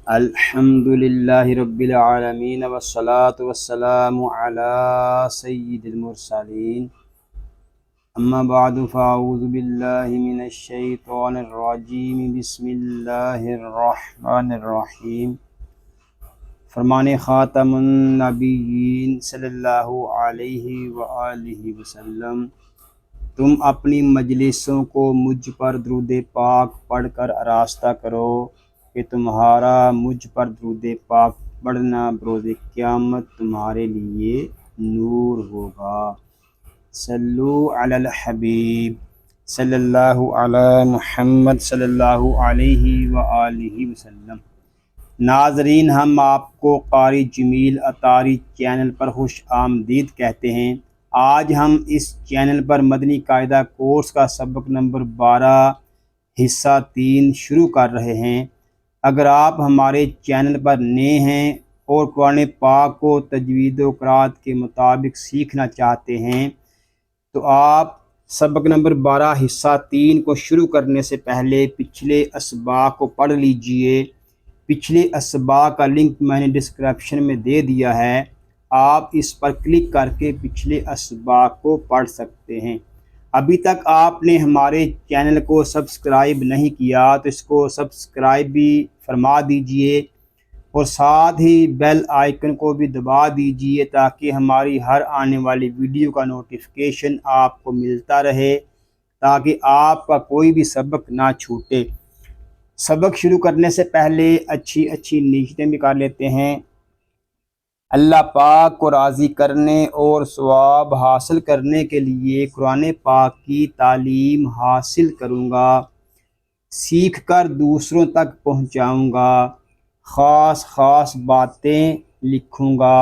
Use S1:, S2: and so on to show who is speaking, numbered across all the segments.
S1: الحمد للہ رب العالمین والصلاة والسلام علی سید المرسلین اما بعد فاعوذ باللہ من الشیطان الرجیم بسم اللہ الرحمن الرحیم۔ فرمان خاتم النبیین صلی اللہ علیہ وآلہ وسلم، تم اپنی مجلسوں کو مجھ پر درود پاک پڑھ کر آراستہ کرو کہ تمہارا مجھ پر درود پاک پڑھنا بروز قیامت تمہارے لیے نور ہوگا۔ صلو علی الحبیب صلی اللہ علی محمد صلی اللہ علیہ وآلہ وسلم۔ ناظرین، ہم آپ کو قاری جمیل اطاری چینل پر خوش آمدید کہتے ہیں۔ آج ہم اس چینل پر مدنی قاعدہ کورس کا سبق نمبر 12 حصہ 3 شروع کر رہے ہیں۔ اگر آپ ہمارے چینل پر نئے ہیں اور قرآن پاک کو تجوید و قرات کے مطابق سیکھنا چاہتے ہیں تو آپ سبق نمبر 12 حصہ 3 کو شروع کرنے سے پہلے پچھلے اسباق کو پڑھ لیجئے۔ پچھلے اسباق کا لنک میں نے ڈسکرپشن میں دے دیا ہے، آپ اس پر کلک کر کے پچھلے اسباق کو پڑھ سکتے ہیں۔ ابھی تک آپ نے ہمارے چینل کو سبسکرائب نہیں کیا تو اس کو سبسکرائب بھی فرما دیجئے اور ساتھ ہی بیل آئیکن کو بھی دبا دیجئے تاکہ ہماری ہر آنے والی ویڈیو کا نوٹیفیکیشن آپ کو ملتا رہے، تاکہ آپ کا کوئی بھی سبق نہ چھوٹے۔ سبق شروع کرنے سے پہلے اچھی نیتیں بھی کر لیتے ہیں۔ اللہ پاک کو راضی کرنے اور ثواب حاصل کرنے کے لیے قرآن پاک کی تعلیم حاصل کروں گا، سیکھ کر دوسروں تک پہنچاؤں گا، خاص باتیں لکھوں گا،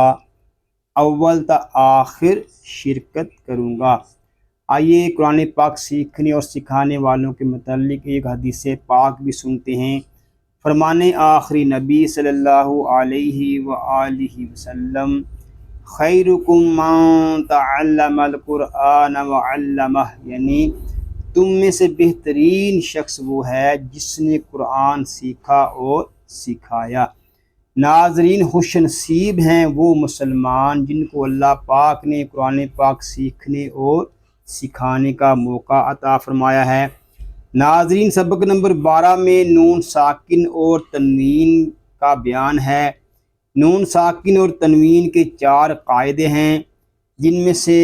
S1: اول تا آخر شرکت کروں گا۔ آئیے قرآن پاک سیکھنے اور سکھانے والوں کے متعلق ایک حدیث پاک بھی سنتے ہیں۔ فرمان آخری نبی صلی اللہ علیہ وآلہ وسلم، خیرکم من تعلم القرآن وعلمہ، یعنی تم میں سے بہترین شخص وہ ہے جس نے قرآن سیکھا اور سکھایا۔ ناظرین، خوش نصیب ہیں وہ مسلمان جن کو اللہ پاک نے قرآن پاک سیکھنے اور سکھانے کا موقع عطا فرمایا ہے۔ ناظرین، سبق نمبر 12 میں نون ساکن اور تنوین کا بیان ہے۔ نون ساکن اور تنوین کے 4 قاعدے ہیں، جن میں سے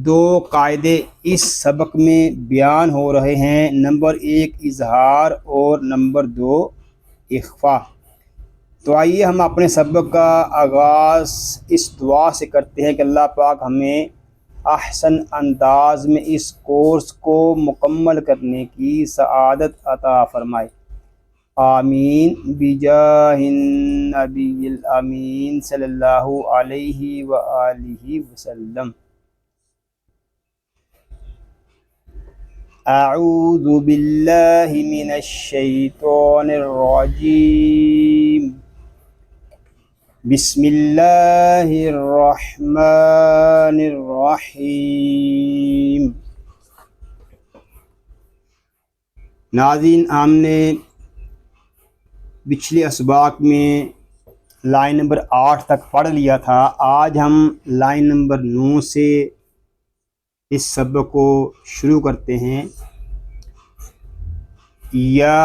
S1: 2 قاعدے اس سبق میں بیان ہو رہے ہیں۔ نمبر 1 اظہار اور نمبر 2 اخفاء۔ تو آئیے ہم اپنے سبق کا آغاز اس دعا سے کرتے ہیں کہ اللہ پاک ہمیں احسن انداز میں اس کورس کو مکمل کرنے کی سعادت عطا فرمائے، آمین، بجاہ النبی الامین صلی اللہ علیہ وآلہ وسلم۔ اعوذ باللہ من الشیطان الرجیم، بسم اللہ الرحمن الرحیم۔ ناظرین، ہم نے پچھلے اسباق میں لائن نمبر 8 تک پڑھ لیا تھا۔ آج ہم لائن نمبر 9 سے اس سبق کو شروع کرتے ہیں۔ یا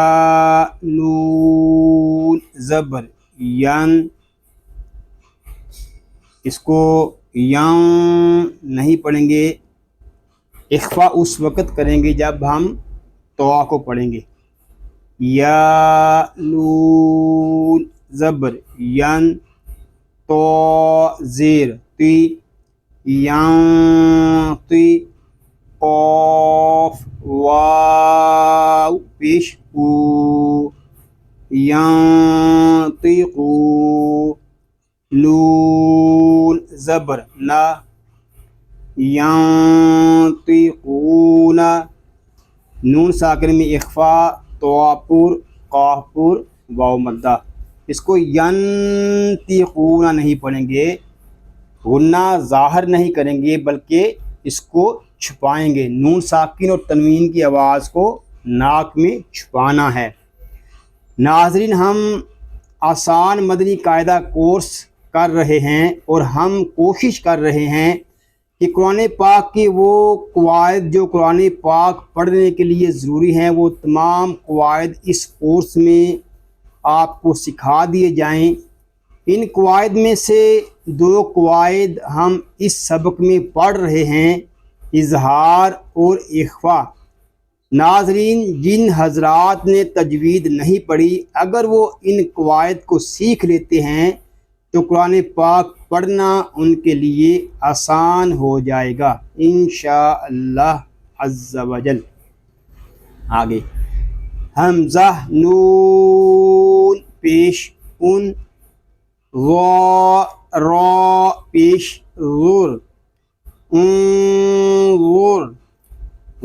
S1: نون زبر ین، اس کو یاں نہیں پڑھیں گے، اخفاء اس وقت کریں گے جب ہم طوا کو پڑھیں گے۔ یا نون زبر ین، تو زیر تی، یاں تی، قاف واو پیش او، یاں تی قو، نون زبر نا، ینطقون، نون ساکن میں اخفاء، طوا پر، قاف پر، واو مدہ۔ اس کو ینطقون نہیں پڑھیں گے، غنہ ظاہر نہیں کریں گے بلکہ اس کو چھپائیں گے۔ نون ساکن اور تنوین کی آواز کو ناک میں چھپانا ہے۔ ناظرین، ہم آسان مدنی قاعدہ کورس کر رہے ہیں اور ہم کوشش کر رہے ہیں کہ قرآن پاک کے وہ قواعد جو قرآن پاک پڑھنے کے لیے ضروری ہیں وہ تمام قواعد اس کورس میں آپ کو سکھا دیے جائیں۔ ان قواعد میں سے 2 قواعد ہم اس سبق میں پڑھ رہے ہیں، اظہار اور اخفا۔ ناظرین، جن حضرات نے تجوید نہیں پڑھی، اگر وہ ان قواعد کو سیکھ لیتے ہیں تو قرآن پاک پڑھنا ان کے لیے آسان ہو جائے گا انشاءاللہ عز و جل۔ آگے حمزہ نون پیش ان، را پیش غر، انظر،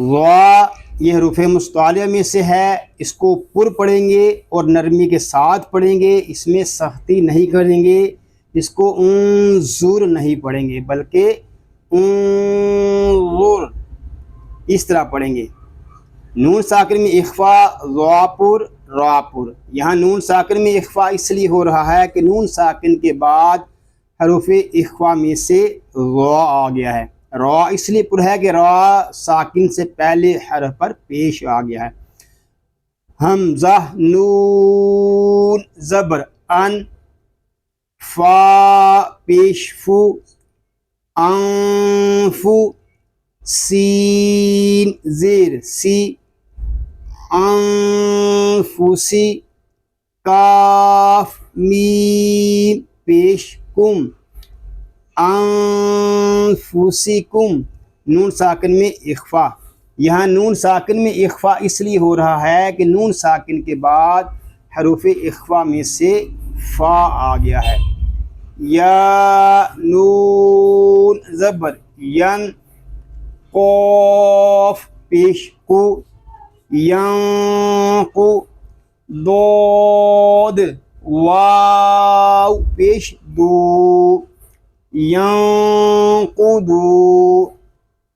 S1: وا یہ حروف مستعلیہ میں سے ہے، اس کو پر پڑھیں گے اور نرمی کے ساتھ پڑھیں گے، اس میں سختی نہیں کریں گے، اس کو انظر نہیں پڑھیں گے بلکہ انظر اس طرح پڑھیں گے۔ نون ساکن میں اخفا، ضاپر، راپر۔ یہاں نون ساکن میں اخفا اس لیے ہو رہا ہے کہ نون ساکن کے بعد حروف اخفا میں سے را آ گیا ہے۔ را اس لیے پر ہے کہ را ساکن سے پہلے حرف پر پیش آ گیا ہے۔ حمزہ نون زبر ان، فا پیش فو، انفو، سین زیر سی، انفسی، کاف میم پیش کم، انفسکم۔ نون ساکن میں اخفا، یہاں نون ساکن میں اخفا اس لیے ہو رہا ہے کہ نون ساکن کے بعد حروف اخفا میں سے فا آ گیا ہے۔ یا نون زبر ین، قاف پیش کو، ینقو، ضاد، واو پیش دو، ینقدو،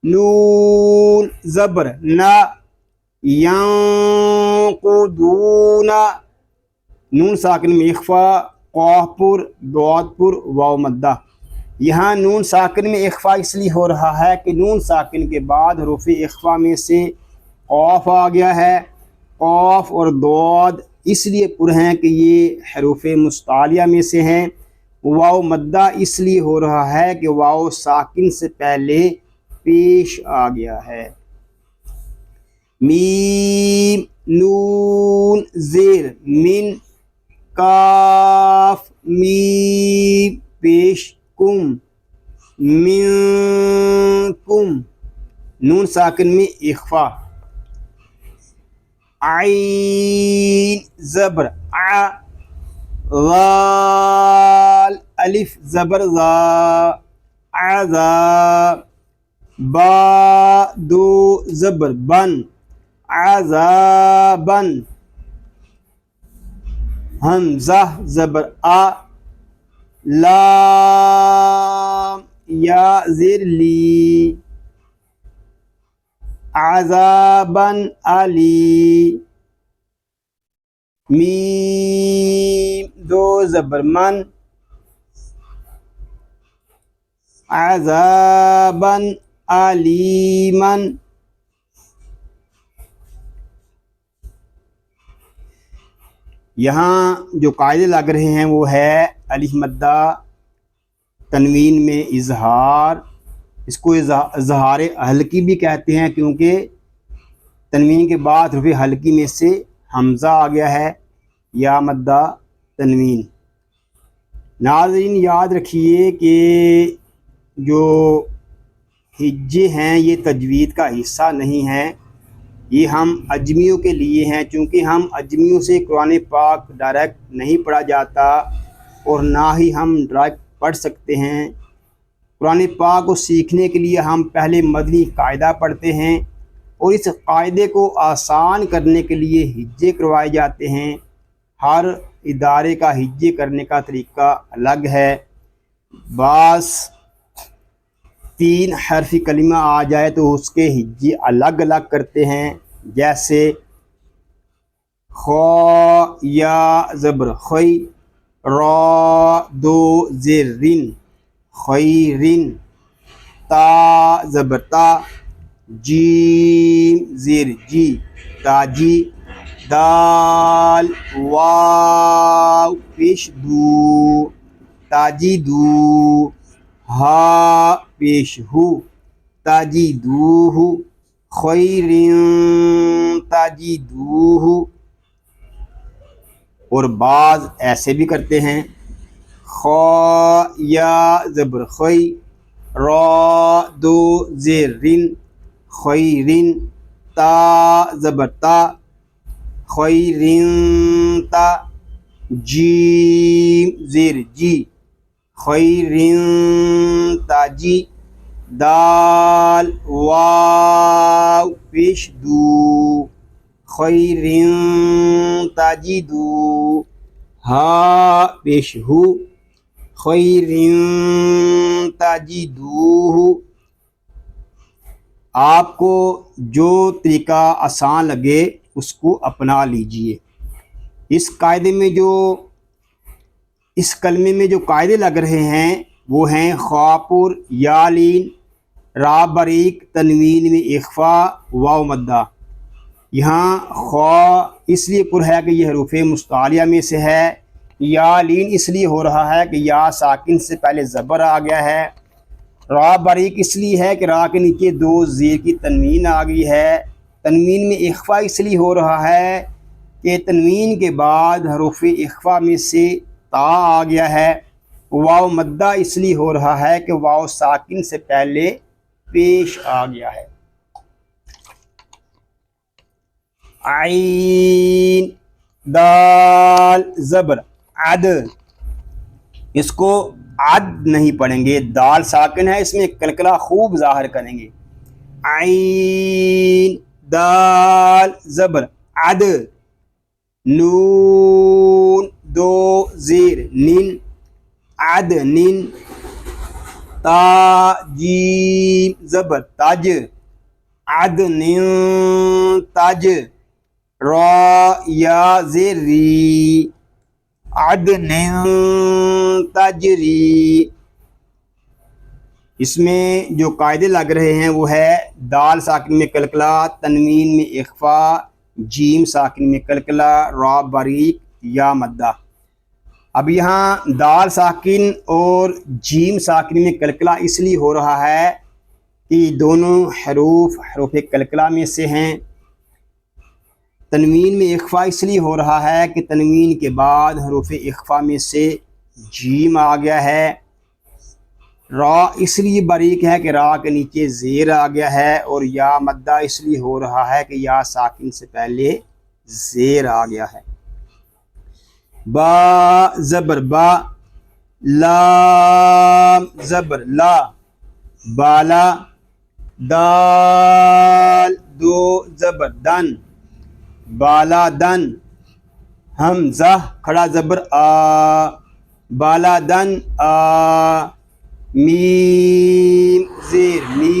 S1: نون زبر نا، ینقدون۔ نون ساکن میں اخفا، قاف پر، ضاد پر، واو مدہ۔ یہاں نون ساکن میں اخفا اس لیے ہو رہا ہے کہ نون ساکن کے بعد حروف اخفا میں سے قاف آ گیا ہے۔ قاف اور ضاد اس لیے پر ہیں کہ یہ حروف مستعلیہ میں سے ہیں۔ واو مدہ اس لیے ہو رہا ہے کہ واو ساکن سے پہلے پیش آ گیا ہے۔ میم نون زیر من، کاف میم پیش کم، منکم۔ نون ساکن میں اخفا، عین زبر ع، ذال الف زبر ذا، عذا، با دو زبر بن، عذابن۔ حمزہ زبر آ، لام یا زیر لی، عذابن علی۔ میم دو زبر من، عذابن علیمن۔ یہاں جو قاعدے لگ رہے ہیں وہ ہے الف مدہ، تنوین میں اظہار، اس کو اظہار حلقی بھی کہتے ہیں کیونکہ تنوین کے بعد حرف حلقی میں سے حمزہ آ گیا ہے، یا مدہ تنوین۔ ناظرین یاد رکھیے کہ جو ہجے ہیں یہ تجوید کا حصہ نہیں ہیں، یہ ہم اجمیوں کے لیے ہیں، چونکہ ہم اجمیوں سے قرآن پاک ڈائریکٹ نہیں پڑھا جاتا اور نہ ہی ہم ڈائریکٹ پڑھ سکتے ہیں۔ قرآن پاک کو سیکھنے کے لیے ہم پہلے مدنی قاعدہ پڑھتے ہیں اور اس قاعدے کو آسان کرنے کے لیے ہجے کروائے جاتے ہیں۔ ہر ادارے کا ہجے کرنے کا طریقہ الگ ہے۔ بعض 3 حرفی کلمہ آ جائے تو اس کے ہجے الگ الگ کرتے ہیں، جیسے خو یا زبر خوئی، را دو زیر رن خیرن تا زبر تا جیم زیر جی تاجی دال واو پیش دو تاجی دو ہا پیش ہو تاجی دو ہو خیرن تاجی دو ہو. اور بعض ایسے بھی کرتے ہیں خا یا زبر خی را دو زیر رن خیرن تا زبر تا خیرن تا جیم زیر جی خیرن تاجی دال واو پیش دو خیرن تجدو ہا پیش ہو خیرن تجدوہ. آپ کو جو طریقہ آسان لگے اس کو اپنا لیجئے. اس قاعدے میں اس کلمے میں جو قاعدے لگ رہے ہیں وہ ہیں خاپور یا لین را باریک تنوین میں اخفا واو مدہ. یہاں خا اس لیے پر ہے کہ یہ حروف مستعلیہ میں سے ہے، یا لین اس لیے ہو رہا ہے کہ یا ساکن سے پہلے زبر آ گیا ہے، را باریک اس لیے ہے کہ را کے نیچے دو زیر کی تنوین آ گئی ہے، تنوین میں اخفا اس لیے ہو رہا ہے کہ تنوین کے بعد حروف اخفا میں سے تا آ گیا ہے، واو مدہ اس لیے ہو رہا ہے کہ واو ساکن سے پہلے پیش آ گیا ہے. عین دال زبر عد، اس کو عد نہیں پڑھیں گے، دال ساکن ہے، اس میں کلکلہ خوب ظاہر کریں گے. عین دال زبر عد نون دو زیر نن عد نن تا جیم زبر تاج عد نن تاج را یا زیر ری عدن تجری. اس میں جو قاعدے لگ رہے ہیں وہ ہے دال ساکن میں کلکلہ، تنوین میں اخفا، جیم ساکن میں کلکلہ، را باریک یا مدہ. اب یہاں دال ساکن اور جیم ساکن میں کلکلہ اس لیے ہو رہا ہے کہ دونوں حروف کلکلہ میں سے ہیں. تنوین میں اخفا اس لیے ہو رہا ہے کہ تنوین کے بعد حروف اخفا میں سے جیم آ گیا ہے. را اس لیے باریک ہے کہ را کے نیچے زیر آ گیا ہے، اور یا مدہ اس لیے ہو رہا ہے کہ یا ساکن سے پہلے زیر آ گیا ہے. با زبر با لام زبر لا بالا دال دو زبر دن بالا دن حمزہ کھڑا زبر آ بالا دن آ میم زیر می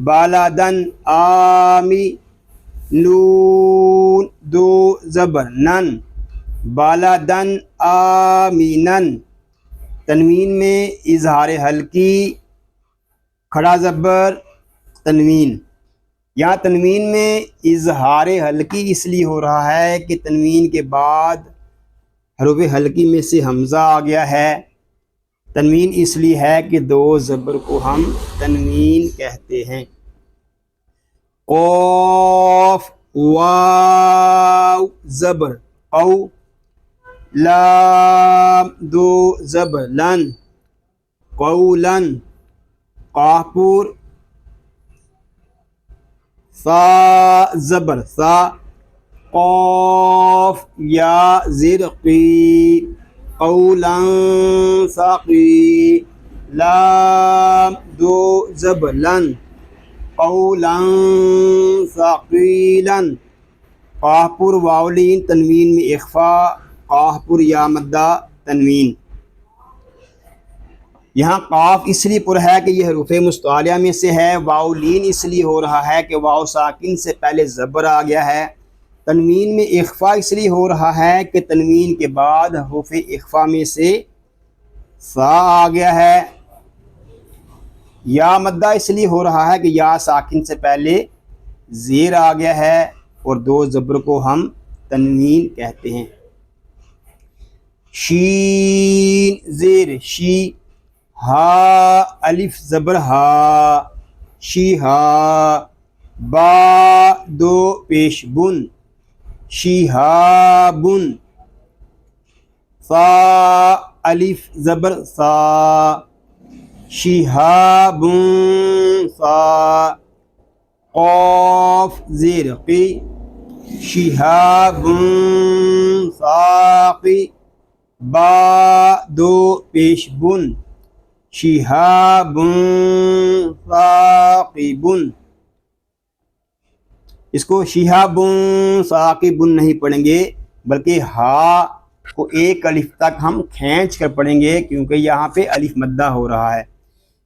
S1: بالا دن آمی نون دو زبر نن بالا دن آمینن. تنوین میں اظہار حلقی کھڑا زبر تنوین. یہاں تنوین میں اظہار حلقی اس لیے ہو رہا ہے کہ تنوین کے بعد حروف حلقی میں سے حمزہ آ گیا ہے. تنوین اس لیے ہے کہ دو زبر کو ہم تنوین کہتے ہیں. قاف واو زبر قو لام دو زبر لن قولن قافور ثا زبر ثا قاف یا زیر قی قولا ثقی لام دو زبر لن قولا ثقیلا قاف پر واولین تنوین میں اخفا قاف پر یا مدہ تنوین. یہاں قاف اس لیے پر ہے کہ یہ حروف مستعلیہ میں سے ہے. واولین اس لیے ہو رہا ہے کہ واو ساکن سے پہلے زبر آ گیا ہے. تنوین میں اخفا اس لیے ہو رہا ہے کہ تنوین کے بعد حروف اخفا میں سے سا آ گیا ہے. یا مدہ اس لیے ہو رہا ہے کہ یا ساکن سے پہلے زیر آ گیا ہے اور دو زبر کو ہم تنوین کہتے ہیں. شین زیر شی، ہا الف زبر ہا شی ہا، با دو پیش بن شی ہا بن، فا الف زبر سا شہاب فا، قاف زیر قی شہاب ساقی، با دو پیش بن شہاب ثاقب. اس کو شہاب ثاقب نہیں پڑھیں گے بلکہ ہا کو ایک الف تک ہم کھینچ کر پڑھیں گے کیونکہ یہاں پہ الف مدہ ہو رہا ہے.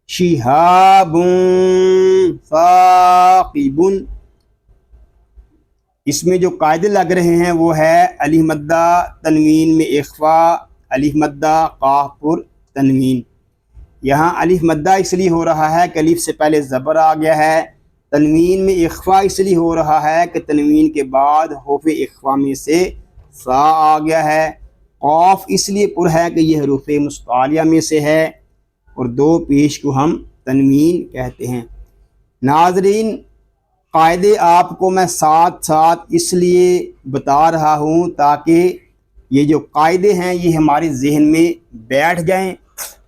S1: شہاب ثاقب. اس میں جو قاعدے لگ رہے ہیں وہ ہے الف مدہ تنوین میں اخفا، الف مدہ قاف پر تنوین. یہاں الف مدہ اس لیے ہو رہا ہے کہ الف سے پہلے زبر آ گیا ہے. تنوین میں اخفا اس لیے ہو رہا ہے کہ تنوین کے بعد حروف اخفا میں سے سا آ گیا ہے. قاف اس لیے پر ہے کہ یہ حروف مستعلیہ میں سے ہے اور دو پیش کو ہم تنوین کہتے ہیں. ناظرین، قاعدے آپ کو میں ساتھ ساتھ اس لیے بتا رہا ہوں تاکہ یہ جو قاعدے ہیں یہ ہمارے ذہن میں بیٹھ جائیں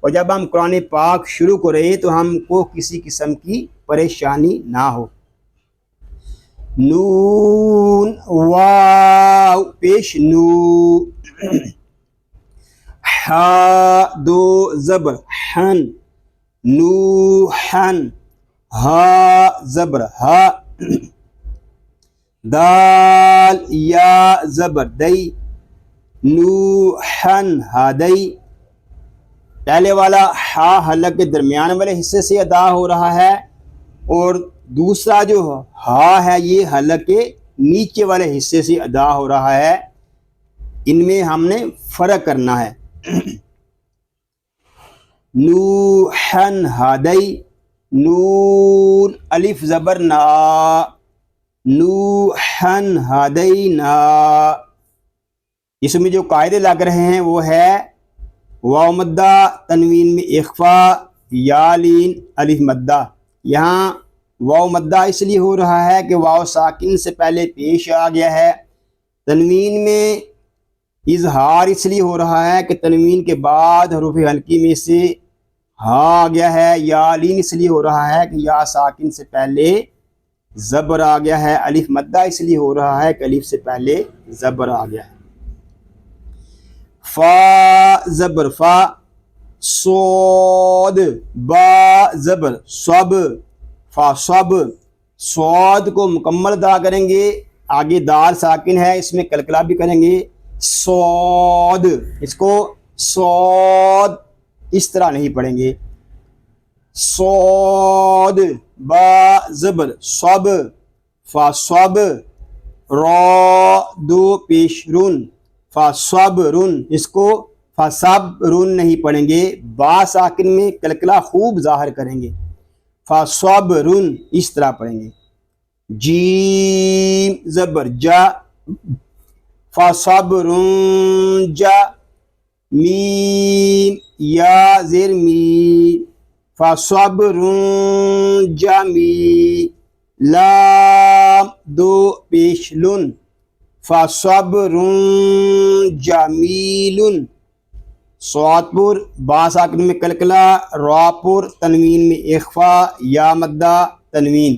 S1: اور جب ہم قرآن پاک شروع کریں تو ہم کو کسی قسم کی پریشانی نہ ہو. نون واو پیش نو، ہا دو زبر حن نوحن، ہا زبر ہا، دال یا زبر دئی نوحن ہادئی. پہلے والا ہا حلق کے درمیان والے حصے سے ادا ہو رہا ہے اور دوسرا جو ہا ہے یہ حلق کے نیچے والے حصے سے ادا ہو رہا ہے. ان میں ہم نے فرق کرنا ہے. نوحن ہادئی، نون الف زبر نا نوحن ہادینا. اس میں جو قاعدے لگ رہے ہیں وہ ہے واو مدہ تنوین میں اخفا، یا لین الف مدہ. یہاں واو مدہ اس لیے ہو رہا ہے کہ واو ساکن سے پہلے پیش آ گیا ہے. تنوین میں اظہار اس لیے ہو رہا ہے کہ تنوین کے بعد حروف حلقی میں سے ہا آ گیا ہے. یا لین اس لیے ہو رہا ہے کہ یا ساکن سے پہلے زبر آ گیا ہے. الف مدہ اس لیے ہو رہا ہے کہ الف سے پہلے زبر آ گیا ہے. فا زبر فا، صاد با زبر صب فا صب. صاد کو مکمل ادا کریں گے، آگے دال ساکن ہے اس میں کلکلا بھی کریں گے. صاد، اس کو صاد اس طرح نہیں پڑھیں گے. صاد با زبر صب فا صب، را دو پیش رن فا صب رن. اس کو فا صب رن نہیں پڑھیں گے، با ساکن میں کلکلا خوب ظاہر کریں گے. فا صب رن اس طرح پڑھیں گے. جیم زبر جا فا صب رن جا. میم یا زیر می فا صب رن جا می. لام دو پیش لن فا صب رن جمیل. صاد پر با ساکن میں کلکلا، را پر تنوین میں اخفا، یا مدہ تنوین.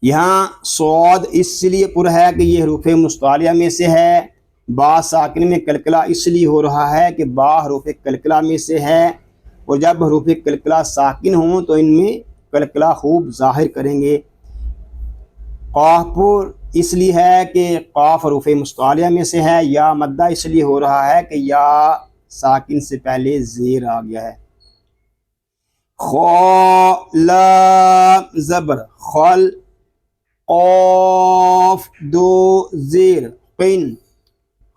S1: یہاں صاد اس لیے پر ہے کہ یہ حروف مستعلیہ میں سے ہے. با ساکن میں کلکلا اس لیے ہو رہا ہے کہ با حروف کلکلا میں سے ہے اور جب حروف کلکلا ساکن ہوں تو ان میں کلکلا خوب ظاہر کریں گے. قاف پر اس لیے ہے کہ قاف حروف مستعلیہ میں سے ہے. یا مدہ اس لیے ہو رہا ہے کہ یا ساکن سے پہلے زیر آ گیا ہے. خا لام زبر خل، قاف دو زیر قن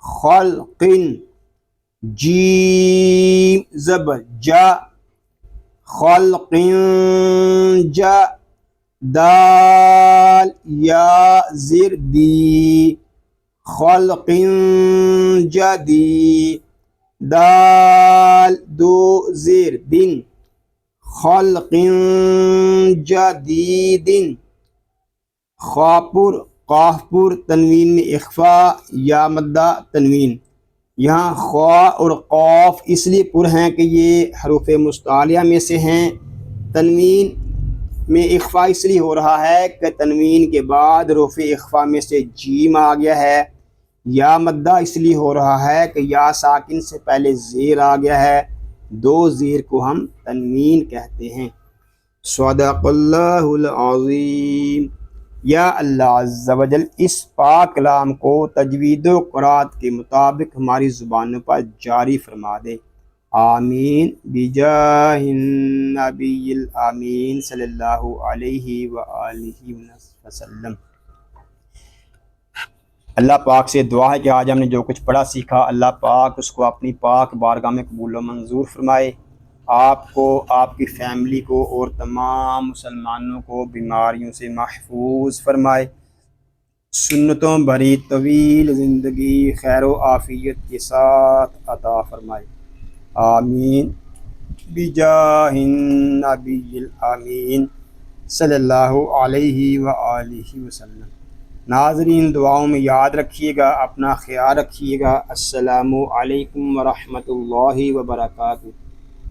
S1: خلقن جیم زبر جا خلقن جا دال یا زیر دی خلقن جدی دال دو زیر دن خلقن جدیدن خاپور قافپور تنوین میں اخفا یا مدہ تنوین. یہاں خوا اور قاف اس لیے پر ہیں کہ یہ حروف مستعلیہ میں سے ہیں. تنوین میں اخفا اس لیے ہو رہا ہے کہ تنوین کے بعد حروف اخفا میں سے جیم آ گیا ہے. یا مدہ اس لیے ہو رہا ہے کہ یا ساکن سے پہلے زیر آ گیا ہے. دو زیر کو ہم تنوین کہتے ہیں. صدق اللہ العظیم. یا اللہ عز و جل اس پاک کلام کو تجوید و قرات کے مطابق ہماری زبانوں پر جاری فرما دے. آمین بجاہ النبی الامین صلی اللہ علیہ وآلہ وسلم. اللہ پاک سے دعا ہے کہ آج ہم نے جو کچھ پڑھا سیکھا اللہ پاک اس کو اپنی پاک بارگاہ میں قبول و منظور فرمائے. آپ کو، آپ کی فیملی کو اور تمام مسلمانوں کو بیماریوں سے محفوظ فرمائے. سنتوں بھری طویل زندگی خیر و عافیت کے ساتھ عطا فرمائے. آمین بجاہ النبی الامین صلی اللہ علیہ وآلہ وسلم. ناظرین دعاؤں میں یاد رکھیے گا، اپنا خیال رکھیے گا. السلام علیکم ورحمۃ اللہ وبرکاتہ.